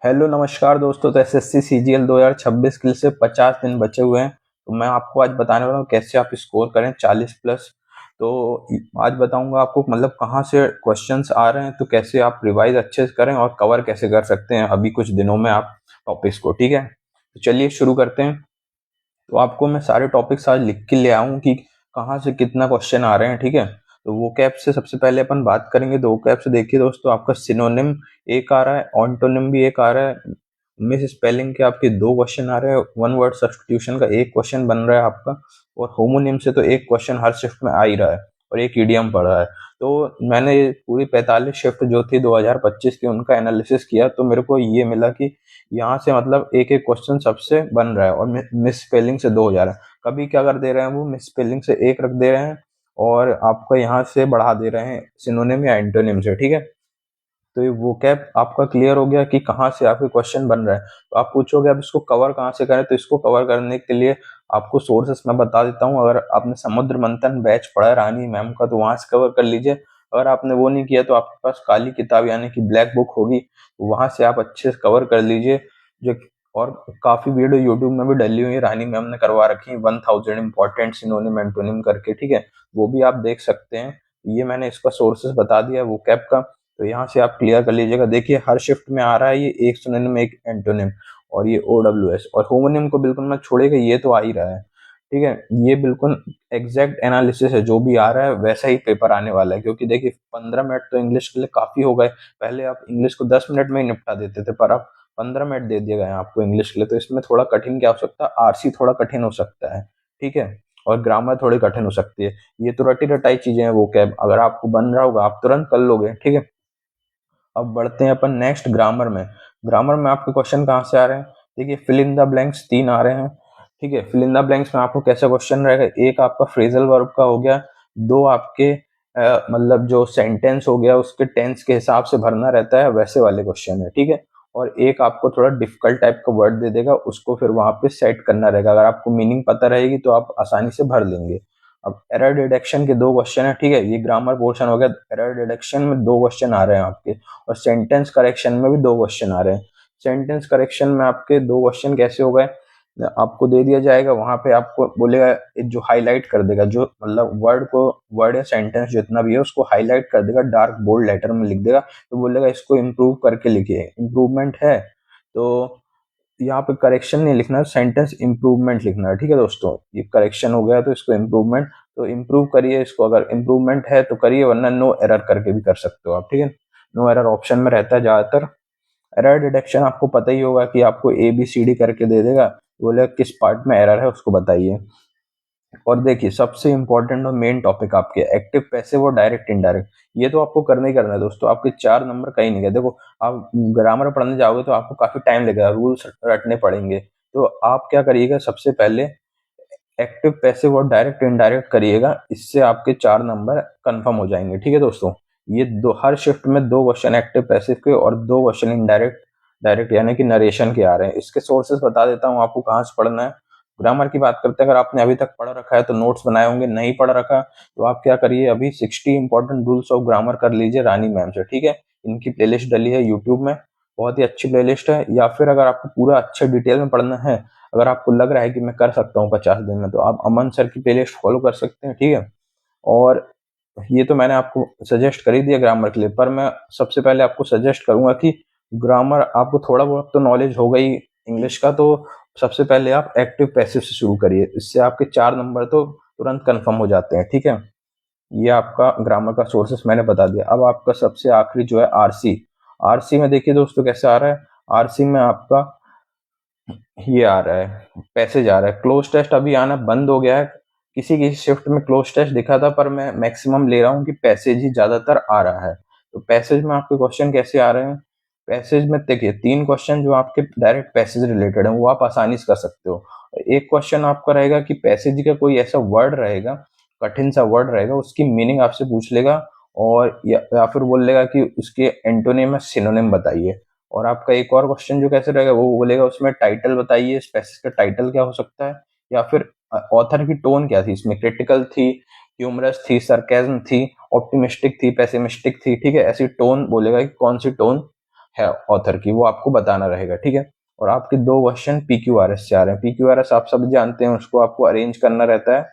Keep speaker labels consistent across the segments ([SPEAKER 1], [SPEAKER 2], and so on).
[SPEAKER 1] Hello नमस्कार दोस्तों। तो एसएससी सीजीएल 2026 के लिए से 50 दिन बचे हुए हैं। तो मैं आपको आज बताने वाला हूँ कैसे आप स्कोर करें 40 प्लस। तो आज बताऊंगा आपको मतलब कहाँ से क्वेश्चंस आ रहे हैं, तो कैसे आप रिवाइज अच्छे से करें और कवर कैसे कर सकते हैं अभी कुछ दिनों में आप टॉपिक्स को। ठीक है, तो चलिए शुरू करते हैं। तो आपको मैं सारे टॉपिक्स आज लिख के ले आऊँ कि कहाँ से कितना क्वेश्चन आ रहे हैं। ठीक है, तो वो कैप से सबसे पहले अपन बात करेंगे। तो वो कैप से देखिए दोस्तों, आपका सिनोनिम एक आ रहा है, ऑन्टोनिम भी एक आ रहा है, मिस स्पेलिंग के आपके दो क्वेश्चन आ रहे हैं, वन वर्ड सब्स्टिट्यूशन का एक क्वेश्चन बन रहा है आपका, और होमोनिम से तो एक क्वेश्चन हर शिफ्ट में आ ही रहा है और एक ईडीएम पड़ रहा है। तो मैंने पूरी 45 शिफ्ट जो थी 2025 की उनका एनालिसिस किया, तो मेरे को ये मिला कि यहाँ से मतलब एक एक क्वेश्चन सबसे बन रहा है और मिस स्पेलिंग से दो हो जा रहा है। कभी क्या कर दे रहे हैं, वो मिस स्पेलिंग से एक रख दे रहे हैं और आपका यहाँ से बढ़ा दे रहे हैं सिनोनिम या एंटोनिम से। ठीक है, तो ये वो कैप आपका क्लियर हो गया कि कहाँ से आपके क्वेश्चन बन रहा है। तो आप पूछोगे अब इसको कवर कहाँ से करें, तो इसको कवर करने के लिए आपको सोर्सेस मैं बता देता हूँ। अगर आपने समुद्र मंथन बैच पढ़ा है रानी मैम का, तो वहां से कवर कर लीजिए। अगर आपने वो नहीं किया तो आपके पास काली किताब यानी कि ब्लैक बुक होगी, तो वहां से आप अच्छे से कवर कर लीजिए। जो और काफी वीडियो यूट्यूब में भी डली हुई है, रानी मैम ने करवा रखी है 1000 इंपॉर्टेंट सिनोनिम एंटोनिम करके। ठीक है, वो भी आप देख सकते हैं। ये मैंने इसका सोर्सेस बता दिया वो कैप का, तो यहाँ से आप क्लियर कर लीजिएगा। देखिए हर शिफ्ट में आ रहा है ये एक सिनोनिम एक एंटोनिम, और ये OWS और होमोनिम को बिल्कुल मत छोड़ेगा, ये तो आ ही रहा है। ठीक है, ये बिल्कुल एग्जैक्ट एनालिसिस है, जो भी आ रहा है वैसा ही पेपर आने वाला है। क्योंकि देखिए 15 मिनट तो इंग्लिश के लिए काफी हो गए। पहले आप इंग्लिश को 10 मिनट में ही निपटा देते थे, पर अब 15 मिनट दे दिए गए हैं आपको इंग्लिश के लिए। तो इसमें थोड़ा कठिन क्या हो सकता है, आरसी थोड़ा कठिन हो सकता है। ठीक है, और ग्रामर थोड़ी कठिन हो सकती है। ये तो रटी रटाई चीजें हैं वो कैब, अगर आपको बन रहा होगा आप तुरंत कर लोगे। ठीक है, अब बढ़ते हैं अपन नेक्स्ट ग्रामर में। ग्रामर में आपके क्वेश्चन कहाँ से आ रहे हैं, देखिए फिल इन द ब्लैंक्स 3 आ रहे हैं। ठीक है, फिल इन द ब्लैंक्स में आपको कैसा क्वेश्चन रहेगा, एक आपका फ्रेजल वर्ब का हो गया, दो आपके मतलब जो सेंटेंस हो गया उसके टेंस के हिसाब से भरना रहता है, वैसे वाले क्वेश्चन है। ठीक है, और एक आपको थोड़ा डिफिकल्ट टाइप का वर्ड दे देगा, उसको फिर वहां पे सेट करना रहेगा। अगर आपको मीनिंग पता रहेगी तो आप आसानी से भर लेंगे। अब एरर डिटेक्शन के दो क्वेश्चन है। ठीक है, ये ग्रामर पोर्शन हो गया। एरर डिटेक्शन में दो क्वेश्चन आ रहे हैं आपके, और सेंटेंस करेक्शन में भी दो क्वेश्चन आ रहे हैं। सेंटेंस करेक्शन में आपके दो क्वेश्चन कैसे हो गए, आपको दे दिया जाएगा, वहां पे आपको बोलेगा जो हाईलाइट कर देगा, जो मतलब वर्ड या सेंटेंस जितना भी है उसको हाईलाइट कर देगा, डार्क बोल्ड लेटर में लिख देगा। तो बोलेगा इसको इम्प्रूव करके लिखिए, इम्प्रूवमेंट है तो यहाँ पे करेक्शन नहीं लिखना है, सेंटेंस इम्प्रूवमेंट लिखना है। ठीक है दोस्तों, ये करेक्शन हो गया तो इसको इम्प्रूवमेंट, तो इम्प्रूव करिए इसको, अगर इम्प्रूवमेंट है तो करिए, वरना नो एरर करके भी कर सकते हो आप। ठीक है, नो एरर ऑप्शन में रहता है ज्यादातर। एरर डिटेक्शन आपको पता ही होगा कि आपको ABCD करके दे देगा, बोले किस पार्ट में एरर है उसको बताइए। और देखिए सबसे इंपॉर्टेंट और मेन टॉपिक आपके एक्टिव पैसिव और डायरेक्ट इनडायरेक्ट, ये तो आपको करना ही करना है दोस्तों। आपके 4 नंबर कहीं नहीं गए। देखो आप ग्रामर पढ़ने जाओगे तो आपको काफी टाइम लगेगा, रूल्स रटने पड़ेंगे। तो आप क्या करिएगा, सबसे पहले एक्टिव पैसिव और डायरेक्ट इनडायरेक्ट करिएगा, इससे आपके 4 नंबर कंफर्म हो जाएंगे। ठीक है दोस्तों, ये दो हर शिफ्ट में दो क्वेश्चन एक्टिव पैसिव के और दो क्वेश्चन इनडायरेक्ट डायरेक्ट यानी कि नरेशन के आ रहे हैं। इसके सोर्सेस बता देता हूँ आपको कहाँ से पढ़ना है। ग्रामर की बात करते हैं, अगर आपने अभी तक पढ़ रखा है तो नोट्स बनाए होंगे, नहीं पढ़ रखा तो आप क्या करिए, अभी 60 इंपॉर्टेंट रूल्स ऑफ ग्रामर कर लीजिए रानी मैम से। ठीक है, इनकी प्लेलिस्ट डली है यूट्यूब में, बहुत ही अच्छी प्लेलिस्ट है। या फिर अगर आपको पूरा अच्छे डिटेल में पढ़ना है, अगर आपको लग रहा है कि मैं कर सकता हूँ 50 दिन में, तो आप अमन सर की प्लेलिस्ट फॉलो कर सकते हैं। ठीक है, और ये तो मैंने आपको सजेस्ट कर ही दिया ग्रामर के लिए, पर मैं सबसे पहले आपको सजेस्ट करूंगा कि ग्रामर आपको थोड़ा बहुत तो नॉलेज हो गई इंग्लिश का, तो सबसे पहले आप एक्टिव पैसिव से शुरू करिए, इससे आपके 4 नंबर तो तुरंत कंफर्म हो जाते हैं। ठीक है, ये आपका ग्रामर का सोर्सेस मैंने बता दिया। अब आपका सबसे आखिरी जो है आरसी। आरसी में देखिए दोस्तों कैसे आ रहा है, आरसी में आपका ये आ रहा है, पैसेज आ रहा है। क्लोज टेस्ट अभी आना बंद हो गया है, किसी किसी शिफ्ट में क्लोज टेस्ट दिखा था, पर मैं मैक्सिमम ले रहा हूँ कि पैसेज ही ज्यादातर आ रहा है। तो पैसेज में आपके क्वेश्चन कैसे आ रहे हैं, पैसेज में देखिए 3 क्वेश्चन जो आपके डायरेक्ट पैसेज रिलेटेड है वो आप आसानी से कर सकते हो। एक क्वेश्चन आपका रहेगा कि पैसेज का कोई ऐसा वर्ड रहेगा, कठिन सा वर्ड रहेगा, उसकी मीनिंग आपसे पूछ लेगा, और या फिर बोल लेगा कि उसके एंटोनिम या सिनोनिम बताइए। और आपका एक और क्वेश्चन जो कैसे रहेगा, वो बोलेगा उसमें टाइटल बताइए, स्पेसिस का टाइटल क्या हो सकता है, या फिर ऑथर की टोन क्या थी, इसमें क्रिटिकल थी, ह्यूमरस थी, सरकेज्म थी, ऑप्टिमिस्टिक थी, पेसिमिस्टिक थी। ठीक है, ऐसी टोन बोलेगा कि कौन सी टोन है ऑथर की, वो आपको बताना रहेगा, ठीक है। और आपके 2 क्वेश्चन PQRS से आ रहे हैं। PQRS आप सब जानते हैं, उसको आपको अरेंज करना रहता है,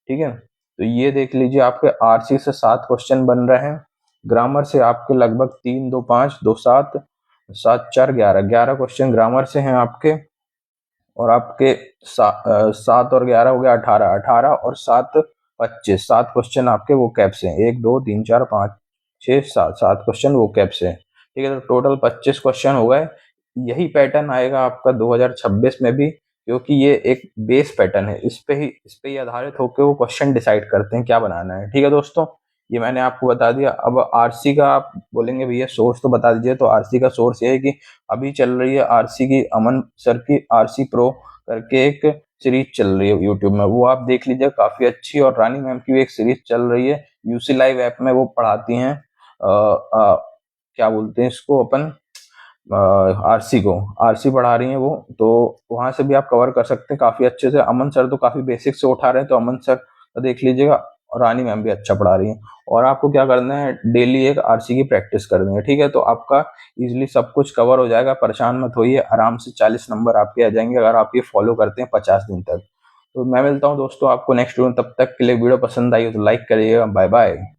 [SPEAKER 1] ठीक है। तो ये देख लीजिए, आपके RC से 7 क्वेश्चन बन रहे हैं, ग्रामर से आपके लगभग 3 2 5 2 7 7 4 11 क्वेश्चन ग्रामर से हैं आपके। और आपके 7 और 11 हो गया 18, 18 और 7 25, 7 क्वेश्चन आपके वो कैप से हैं, 1 2 3 4 5 6 7, 7 क्वेश्चन वो कैप से हैं, ठीक है। तो टोटल 25 क्वेश्चन हो गए। यही पैटर्न आएगा आपका 2026 में भी, क्योंकि ये एक बेस पैटर्न है, इस पे ही आधारित होकर वो क्वेश्चन डिसाइड करते हैं क्या बनाना है, ठीक है दोस्तों। ये मैंने आपको बता दिया। अब आरसी का आप बोलेंगे भैया सोर्स तो बता दीजिए, तो आरसी का सोर्स ये है कि अभी चल रही है आरसी की, अमन सर की आरसी प्रो करके एक सीरीज चल रही है यूट्यूब में, वो आप देख लीजिए, काफी अच्छी। और रानी मैम की भी एक सीरीज चल रही है यूसी लाइव ऐप में, वो पढ़ाती हैं क्या बोलते हैं इसको अपन, आरसी को, आरसी पढ़ा रही हैं वो, तो वहां से भी आप कवर कर सकते हैं काफी अच्छे से। अमन सर तो काफी बेसिक से उठा रहे हैं, तो अमन सर का देख लीजिएगा। और रानी मैम भी अच्छा पढ़ा रही हैं। और आपको क्या करना है, डेली एक आरसी की प्रैक्टिस करनी है, ठीक है। तो आपका इजिली सब कुछ कवर हो जाएगा, परेशान मत होइए, आराम से 40 नंबर आपके आ जाएंगे अगर आप ये फॉलो करते हैं 50 दिन तक। तो मैं मिलता हूँ दोस्तों आपको नेक्स्ट वीडियो में, तब तक के लिए वीडियो पसंद आई हो तो लाइक करिएगा। Bye bye.